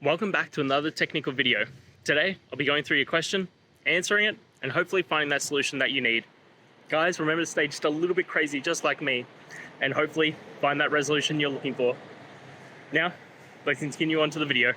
Welcome back to another technical video. Today, I'll be going through your question, answering it, and hopefully finding that solution that you need. Guys, remember to stay just a little bit crazy, just like me, and hopefully find that resolution you're looking for. Now, let's continue on to the video.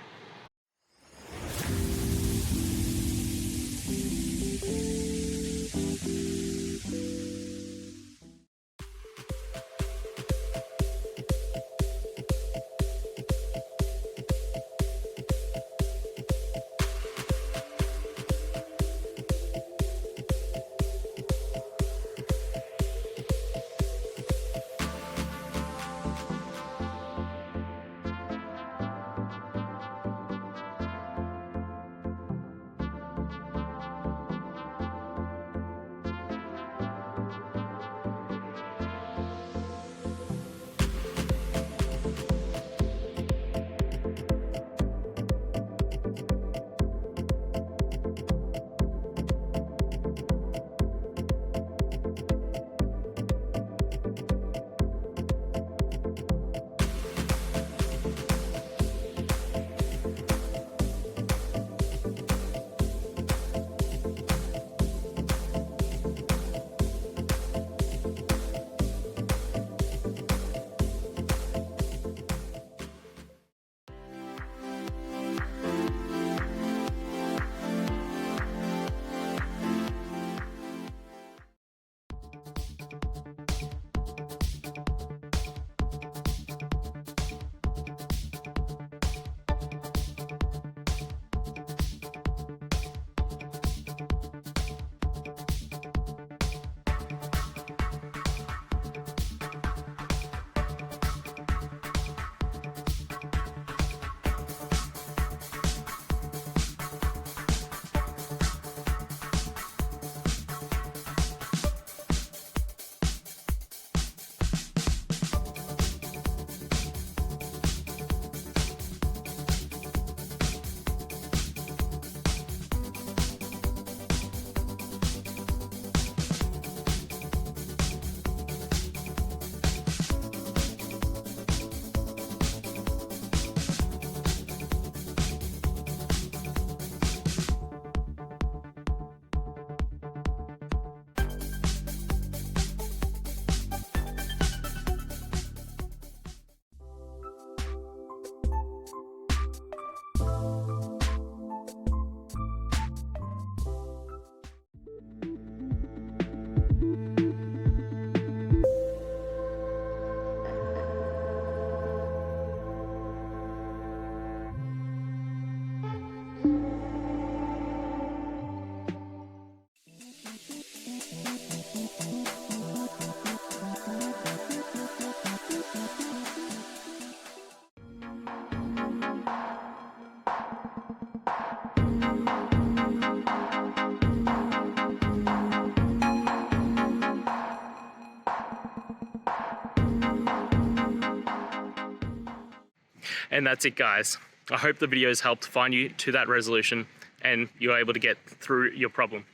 And that's it, guys. I hope the video has helped find you to that resolution and you're able to get through your problem.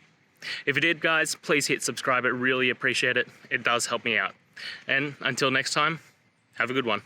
If it did, guys, please hit subscribe. I really appreciate it. It does help me out. And until next time, have a good one.